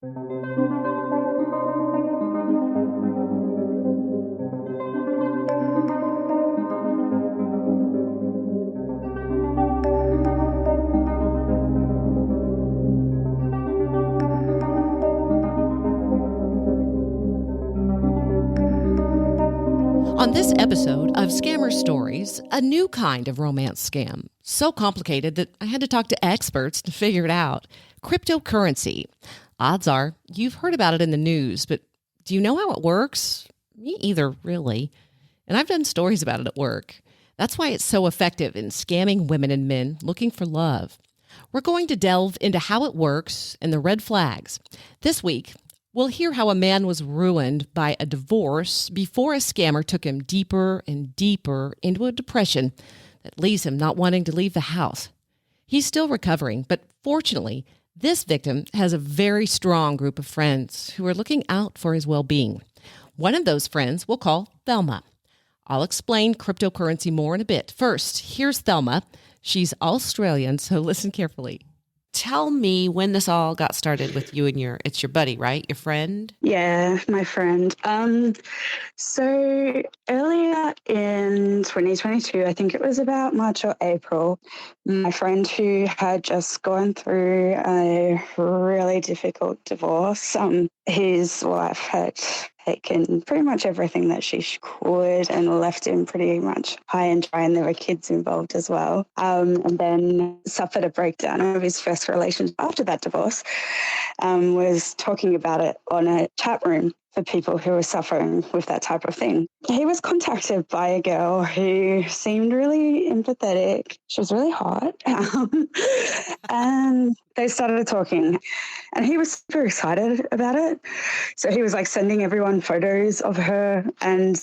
On this episode of Scammer Stories, a new kind of romance scam. So complicated that I had to talk to experts to figure it out. Cryptocurrency. Odds are you've heard about it in the news, but do you know how it works? Me either, really. And I've done stories about it at work. That's why it's so effective in scamming women and men looking for love. We're going to delve into how it works and the red flags. This week, we'll hear how a man was ruined by a divorce before a scammer took him deeper and deeper into a depression that leaves him not wanting to leave the house. He's still recovering, but fortunately, this victim has a very strong group of friends who are looking out for his well-being. One of those friends we'll call Thelma. I'll explain cryptocurrency more in a bit. First, here's Thelma. She's Australian, so listen carefully. Tell me when this all got started with you and it's your buddy, right? Your friend? Yeah, my friend. So earlier in 2022, I think it was about March or April, my friend who had just gone through a really difficult divorce, his wife had taken pretty much everything that she could and left him pretty much high and dry, and there were kids involved as well, and then suffered a breakdown of his first relationship after that divorce, was talking about it on a chat room for people who were suffering with that type of thing. He was contacted by a girl who seemed really empathetic. She was really hot. And they started talking, and he was super excited about it. So he was like sending everyone photos of her, and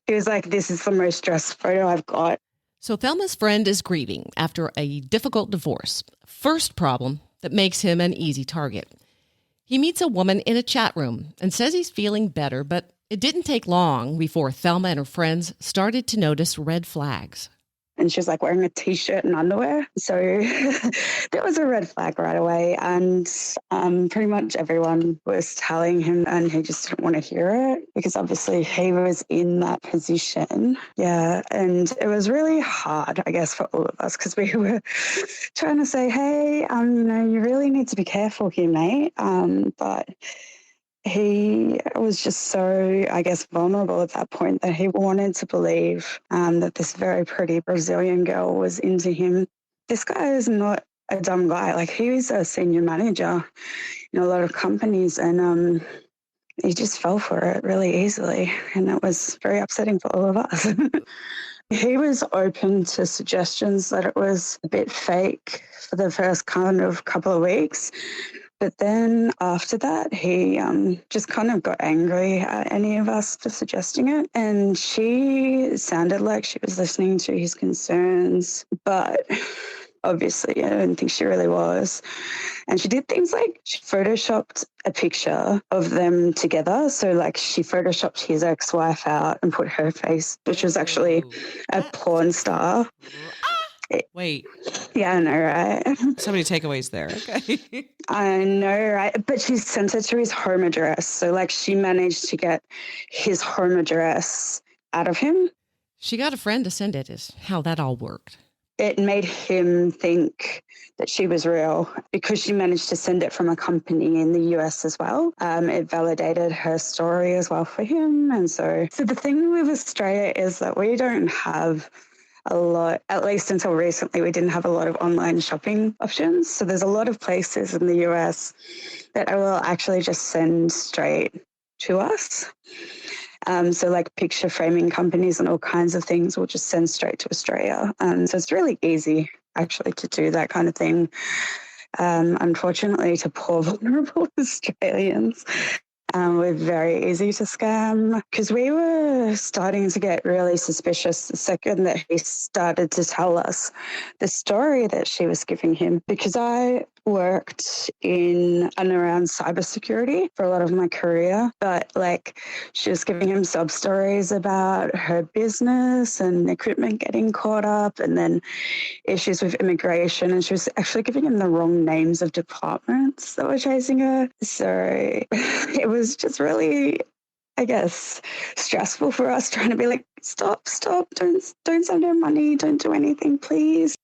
he was like, this is the most stressed photo I've got. So Thelma's friend is grieving after a difficult divorce. First problem that makes him an easy target. He meets a woman in a chat room and says he's feeling better, but it didn't take long before Thelma and her friends started to notice red flags. And she was like wearing a T-shirt and underwear. So there was a red flag right away. And pretty much everyone was telling him, and he just didn't want to hear it because obviously he was in that position. Yeah. And it was really hard, I guess, for all of us because we were trying to say, hey, you really need to be careful here, mate. But he was just so, I guess, vulnerable at that point that he wanted to believe that this very pretty Brazilian girl was into him. This guy is not a dumb guy. Like, he's a senior manager in a lot of companies, and he just fell for it really easily. And it was very upsetting for all of us. He was open to suggestions that it was a bit fake for the first kind of couple of weeks. But then after that, he just kind of got angry at any of us for suggesting it. And she sounded like she was listening to his concerns, but obviously I don't think she really was. And she did things like she photoshopped a picture of them together. So like she photoshopped his ex-wife out and put her face, which was actually a porn star. Wait. Yeah, I know, right? So many takeaways there. Okay. I know, right? But she sent it to his home address. So, like, she managed to get his home address out of him. She got a friend to send it, is how that all worked. It made him think that she was real because she managed to send it from a company in the US as well. It validated her story as well for him. And so the thing with Australia is that we don't have a lot, at least until recently, we didn't have a lot of online shopping options. So there's a lot of places in the US that I will actually just send straight to us. So like picture framing companies and all kinds of things will just send straight to Australia. So it's really easy actually to do that kind of thing. Unfortunately, to poor vulnerable Australians, we're very easy to scam because we were starting to get really suspicious the second that he started to tell us the story that she was giving him, because I worked in and around cybersecurity for a lot of my career, but like she was giving him sub stories about her business and equipment getting caught up, and then issues with immigration, and she was actually giving him the wrong names of departments that were chasing her. So it was just really, I guess, stressful for us trying to be like, stop, don't send her money, don't do anything, please.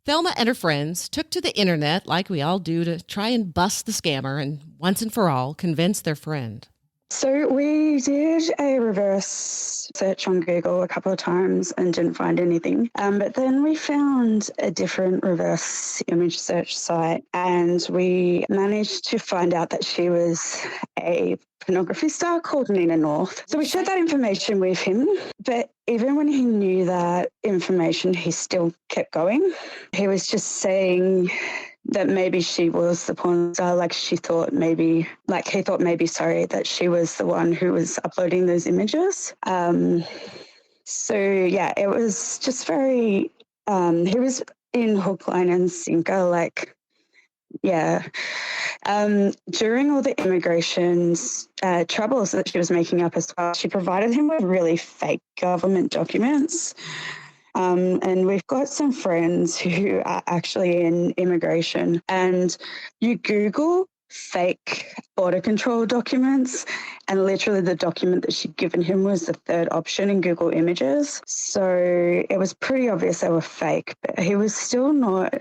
Thelma and her friends took to the internet like we all do to try and bust the scammer and once and for all convince their friend. So we did a reverse search on Google a couple of times and didn't find anything. But then we found a different reverse image search site, and we managed to find out that she was a pornography star called Nina North. So we shared that information with him, but even when he knew that information, he still kept going. He was just saying that maybe she was the porn star, like he thought maybe that she was the one who was uploading those images. So yeah, it was just very, he was in hook, line and sinker, like, yeah. During all the immigration troubles that she was making up as well, she provided him with really fake government documents. And we've got some friends who are actually in immigration, and you Google fake border control documents, and literally the document that she'd given him was the third option in Google Images. So it was pretty obvious they were fake, but he was still not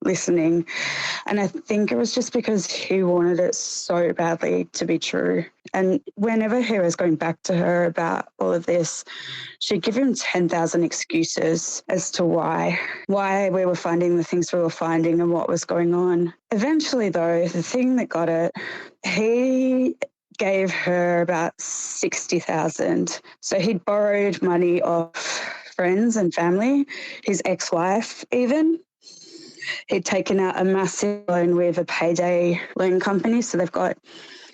listening. And I think it was just because he wanted it so badly to be true. And whenever he was going back to her about all of this, she'd give him 10,000 excuses as to why we were finding the things we were finding and what was going on. Eventually, though, the thing that got it, he gave her about 60,000. So he'd borrowed money off friends and family, his ex-wife even. He'd taken out a massive loan with a payday loan company, so they've got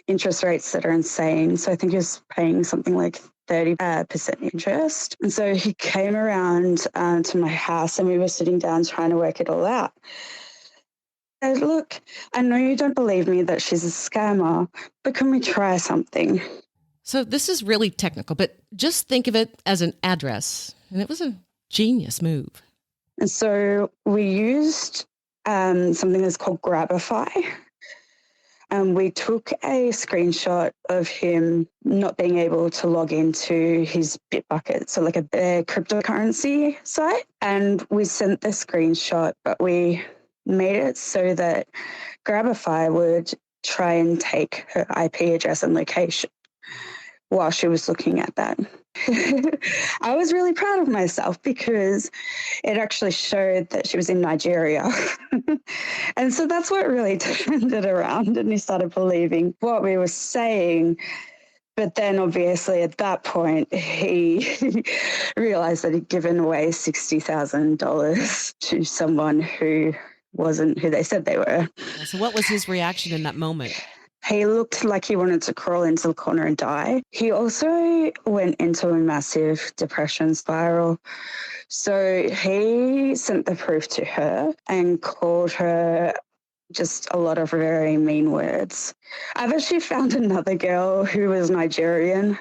interest rates that are insane. So I think he was paying something like 30% interest. And so he came around to my house, and we were sitting down trying to work it all out. I said, look, I know you don't believe me that she's a scammer, but can we try something? So this is really technical, but just think of it as an address. And it was a genius move. And so we used something that's called Grabify. And we took a screenshot of him not being able to log into his Bitbucket, so like a cryptocurrency site. And we sent the screenshot, but we made it so that Grabify would try and take her IP address and location while she was looking at that. I was really proud of myself because it actually showed that she was in Nigeria. And so that's what really turned it around, and he started believing what we were saying. But then obviously at that point, he realized that he'd given away $60,000 to someone who wasn't who they said they were. So what was his reaction in that moment? He looked like he wanted to crawl into the corner and die. He also went into a massive depression spiral. So he sent the proof to her and called her just a lot of very mean words. I've actually found another girl who was Nigerian,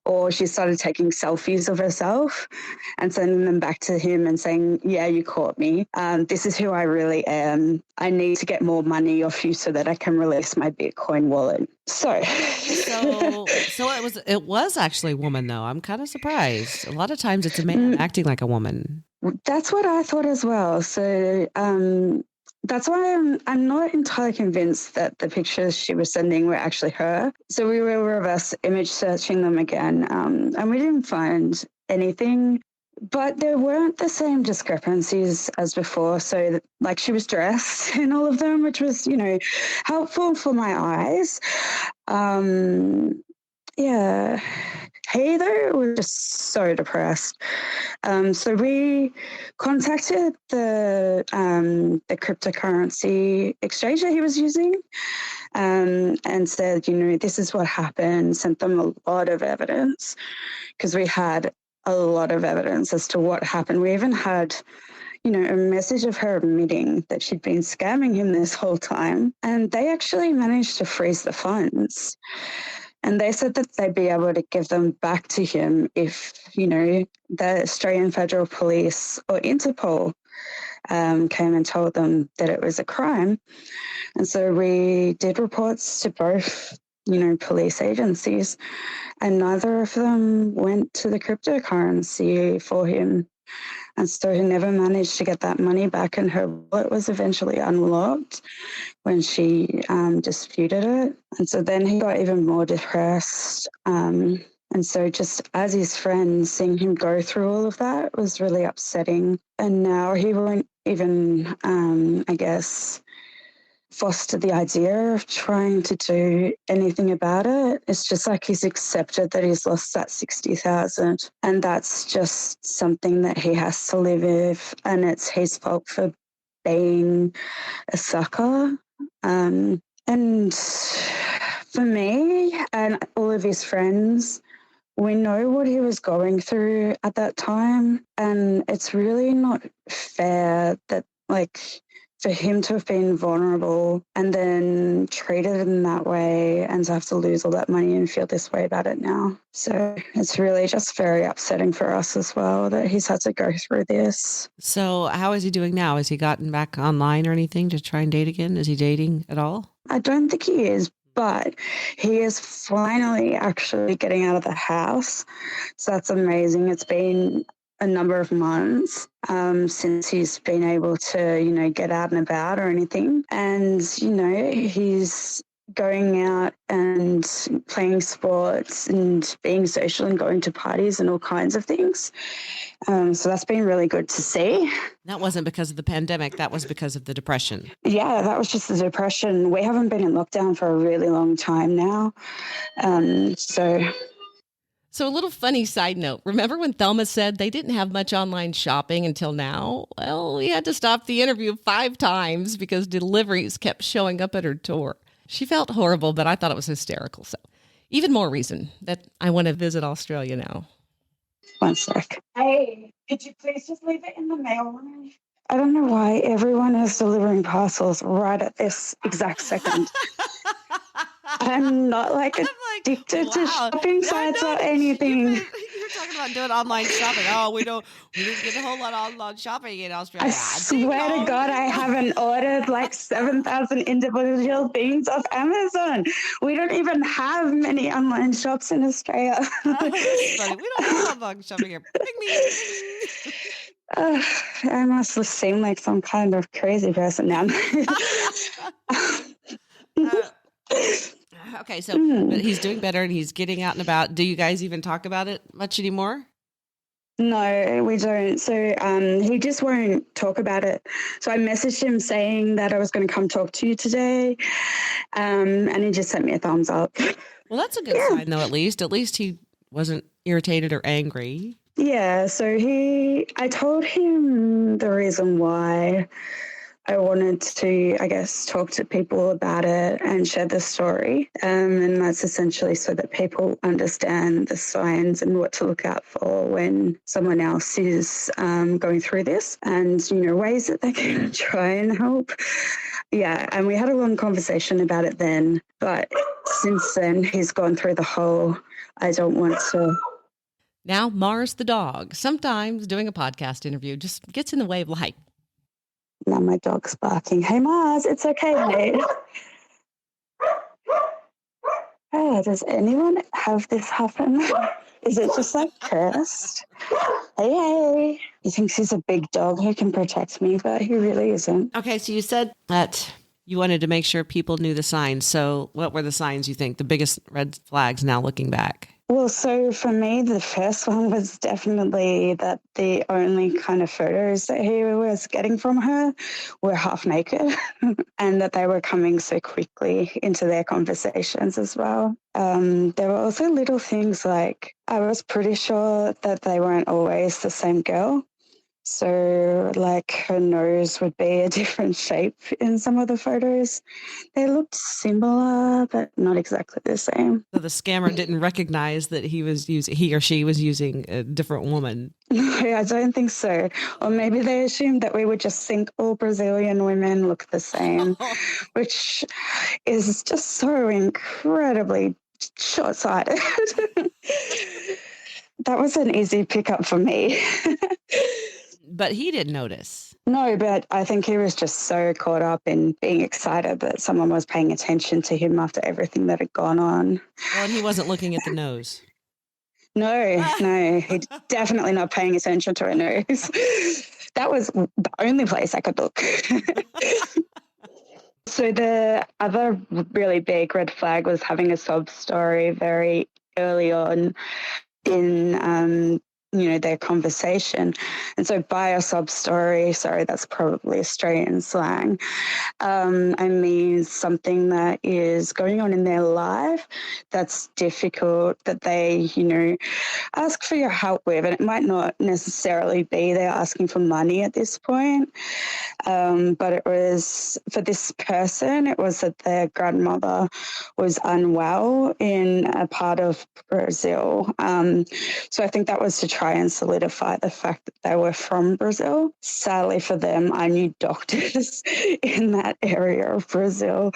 or she started taking selfies of herself and sending them back to him and saying, yeah, you caught me. This is who I really am. I need to get more money off you so that I can release my Bitcoin wallet. So it was actually a woman, though. I'm kind of surprised. A lot of times it's a man acting like a woman. That's what I thought as well. So that's why I'm not entirely convinced that the pictures she was sending were actually her. So we were reverse image searching them again, and we didn't find anything. But there weren't the same discrepancies as before. So, like, she was dressed in all of them, which was, helpful for my eyes. Yeah. He, though, was just so depressed. So we contacted the cryptocurrency exchange that he was using, and said, this is what happened, sent them a lot of evidence, because we had a lot of evidence as to what happened. We even had, a message of her admitting that she'd been scamming him this whole time. And they actually managed to freeze the funds. And they said that they'd be able to give them back to him if, the Australian Federal Police or Interpol came and told them that it was a crime. And so we did reports to both, police agencies, and neither of them went to the cryptocurrency for him. And so he never managed to get that money back, and her wallet was eventually unlocked when she disputed it. And so then he got even more depressed. And so just as his friend, seeing him go through all of that was really upsetting. And now he won't even, foster the idea of trying to do anything about it. It's just like he's accepted that he's lost that 60,000, and that's just something that he has to live with, and it's his fault for being a sucker. And for me and all of his friends, we know what he was going through at that time, and it's really not fair that, for him to have been vulnerable and then treated in that way and to have to lose all that money and feel this way about it now. So it's really just very upsetting for us as well that he's had to go through this. So how is he doing now? Has he gotten back online or anything to try and date again? Is he dating at all? I don't think he is, but he is finally actually getting out of the house. So that's amazing. It's been a number of months since he's been able to, get out and about or anything. And, he's going out and playing sports and being social and going to parties and all kinds of things. So that's been really good to see. That wasn't because of the pandemic. That was because of the depression. Yeah, that was just the depression. We haven't been in lockdown for a really long time now. So a little funny side note. Remember when Thelma said they didn't have much online shopping until now? Well, we had to stop the interview 5 times because deliveries kept showing up at her door. She felt horrible, but I thought it was hysterical. So even more reason that I want to visit Australia now. One sec. Hey, could you please just leave it in the mail room? I don't know why everyone is delivering parcels right at this exact second. I'm not addicted to shopping sites or anything. You're talking about doing online shopping. Oh, we didn't get a whole lot of online shopping in Australia. I swear to God, I haven't ordered 7,000 individual things off Amazon. We don't even have many online shops in Australia. That's funny. We don't have online shopping here. I must seem like some kind of crazy person now. Okay, so but he's doing better and he's getting out and about. Do you guys even talk about it much anymore? No, we don't. So he just won't talk about it. So I messaged him saying that I was going to come talk to you today, and he just sent me a thumbs up. Well, that's a good sign, though. At least he wasn't irritated or angry. Yeah. So I told him the reason why I wanted to, talk to people about it and share the story. And that's essentially so that people understand the signs and what to look out for when someone else is going through this and, ways that they can try and help. Yeah, and we had a long conversation about it then. But since then, he's gone through the whole, I don't want to. Now, Mars the dog. Sometimes doing a podcast interview just gets in the way of life. Now my dog's barking. Hey, Mars, it's okay, mate. Hey, does anyone have this happen? Is it just cursed? Hey. He thinks he's a big dog who can protect me, but he really isn't. Okay, so you said that you wanted to make sure people knew the signs. So what were the signs you think, the biggest red flags now looking back? Well, so for me, the first one was definitely that the only kind of photos that he was getting from her were half naked and that they were coming so quickly into their conversations as well. There were also little things I was pretty sure that they weren't always the same girl. So, like, her nose would be a different shape in some of the photos. They looked similar, but not exactly the same. So the scammer didn't recognize that he or she was using a different woman. No, I don't think so. Or maybe they assumed that we would just think all Brazilian women look the same, which is just so incredibly short-sighted. That was an easy pickup for me. But he didn't notice. No, but I think he was just so caught up in being excited that someone was paying attention to him after everything that had gone on. Well, and he wasn't looking at the nose. No, he's definitely not paying attention to her nose. That was the only place I could look. So the other really big red flag was having a sob story very early on in their conversation. And so by a sob story, sorry, that's probably Australian slang, I mean something that is going on in their life that's difficult, that they, ask for your help with. And it might not necessarily be they're asking for money at this point, but it was, for this person, it was that their grandmother was unwell in a part of Brazil. So I think that was to try and solidify the fact that they were from Brazil. Sadly for them, I knew doctors in that area of Brazil.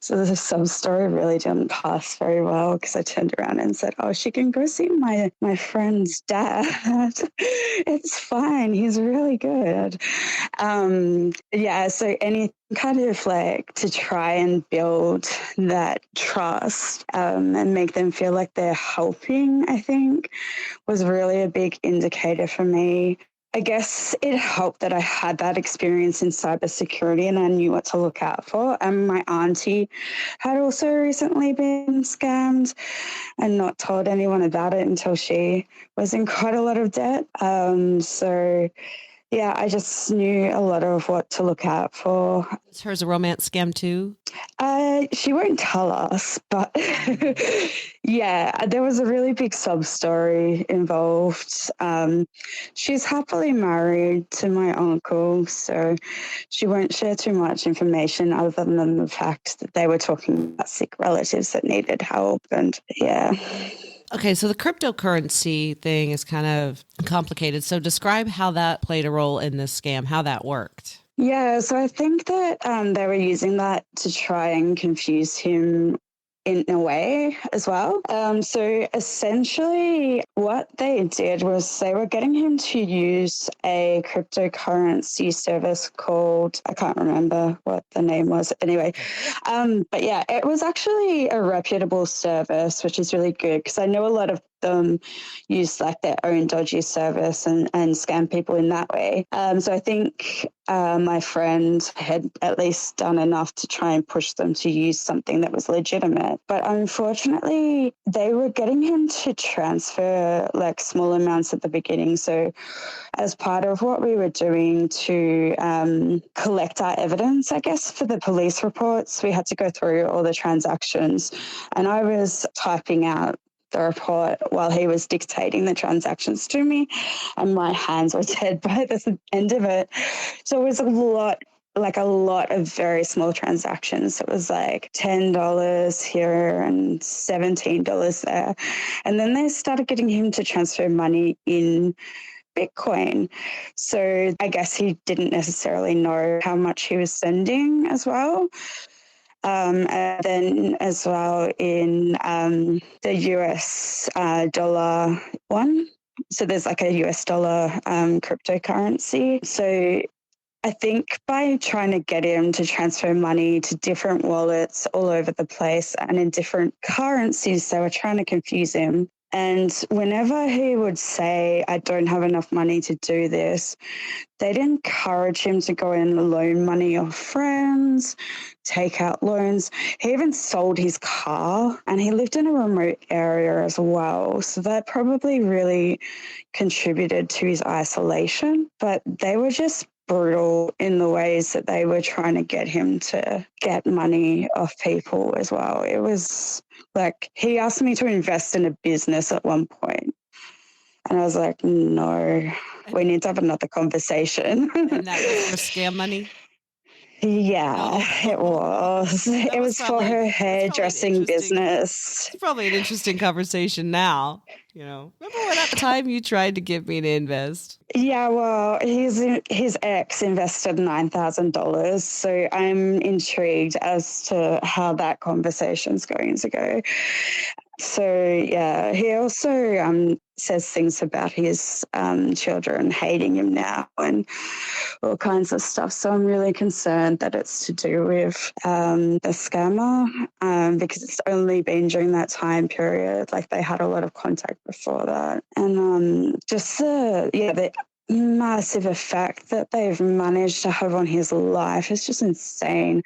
So the sub story really didn't pass very well, because I turned around and said, oh, she can go see my friend's dad. It's fine. He's really good. So any kind of like to try and build that trust and make them feel like they're helping, I think, was really a big indicator for me. I guess it helped that I had that experience in cybersecurity and I knew what to look out for. And my auntie had also recently been scammed and not told anyone about it until she was in quite a lot of debt. Yeah, I just knew a lot of what to look out for. Is hers a romance scam too? She won't tell us, but yeah, there was a really big sub story involved. She's happily married to my uncle, so she won't share too much information other than the fact that they were talking about sick relatives that needed help. And yeah. Okay, so the cryptocurrency thing is kind of complicated. So describe how that played a role in this scam, how that worked. Yeah, so I think that they were using that to try and confuse him in a way as well. So essentially what they did was they were getting him to use a cryptocurrency service called, I can't remember what the name was anyway. But yeah, it was actually a reputable service, which is really good, because I know a lot of them use like their own dodgy service and scam people in that way. So I think my friend had at least done enough to try and push them to use something that was legitimate. But unfortunately, they were getting him to transfer like small amounts at the beginning. So as part of what we were doing to collect our evidence, I guess, for the police reports, we had to go through all the transactions. And I was typing out the report while he was dictating the transactions to me, and my hands were dead by the end of it. So it was a lot of very small transactions. It was like $10 here and $17 there. And then they started getting him to transfer money in Bitcoin. So I guess he didn't necessarily know how much he was sending as well. And then as well in the US dollar one. So there's like a US dollar cryptocurrency. So I think by trying to get him to transfer money to different wallets all over the place and in different currencies, they were trying to confuse him. And whenever he would say, I don't have enough money to do this, they'd encourage him to go and loan money off friends, take out loans. He even sold his car, and he lived in a remote area as well. So that probably really contributed to his isolation. But they were just brutal in the ways that they were trying to get him to get money off people as well. It was like, he asked me to invest in a business at one point. And I was like, no, we need to have another conversation. And that was for scam money? Yeah, it was. That It was was for probably- her that's probably an hairdressing interesting- business. It's probably an interesting conversation now. Remember when at the time you tried to get me to invest? Yeah, well, his ex invested $9,000, so I'm intrigued as to how that conversation's going to go. So yeah, he also says things about his children hating him now and all kinds of stuff. So I'm really concerned that it's to do with the scammer because it's only been during that time period. Like they had a lot of contact before that, and just the massive effect that they've managed to have on his life is just insane.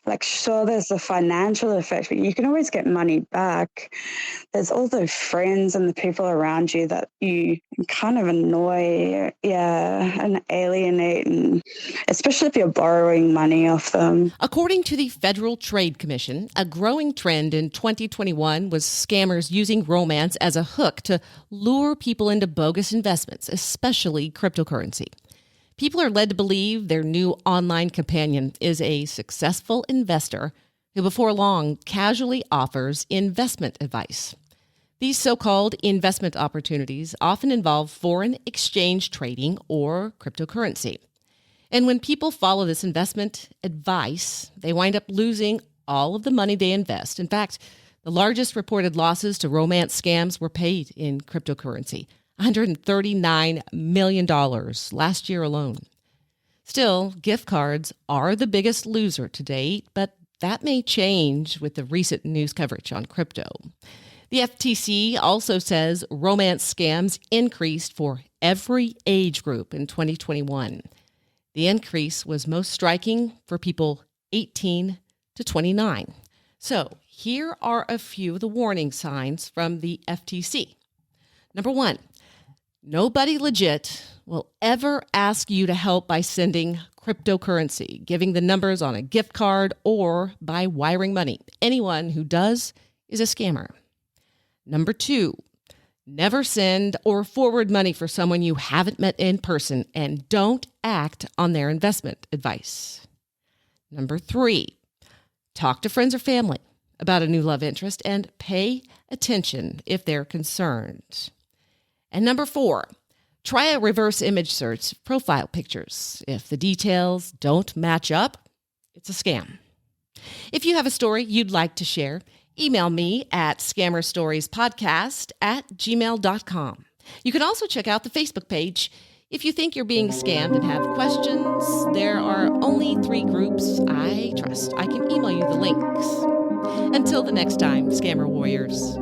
Like, sure, there's the financial effect, but you can always get money back. There's all the friends and the people around you that you kind of annoy, and alienate, and especially if you're borrowing money off them. According to the Federal Trade Commission, a growing trend in 2021 was scammers using romance as a hook to lure people into bogus investments, especially cryptocurrency. People are led to believe their new online companion is a successful investor who before long casually offers investment advice. These so-called investment opportunities often involve foreign exchange trading or cryptocurrency. And when people follow this investment advice, they wind up losing all of the money they invest. In fact, the largest reported losses to romance scams were paid in cryptocurrency, $139 million last year alone. Still, gift cards are the biggest loser to date, but that may change with the recent news coverage on crypto. The FTC also says romance scams increased for every age group in 2021. The increase was most striking for people 18 to 29. So here are a few of the warning signs from the FTC. Number one, nobody legit will ever ask you to help by sending cryptocurrency, giving the numbers on a gift card, or by wiring money. Anyone who does is a scammer. Number two, never send or forward money for someone you haven't met in person, and don't act on their investment advice. Number three, talk to friends or family about a new love interest and pay attention if they're concerned. And number four, try a reverse image search profile pictures. If the details don't match up, it's a scam. If you have a story you'd like to share, email me at scammerstoriespodcast@gmail.com. You can also check out the Facebook page. If you think you're being scammed and have questions, there are only 3 groups I trust. I can email you the links. Until the next time, Scammer Warriors.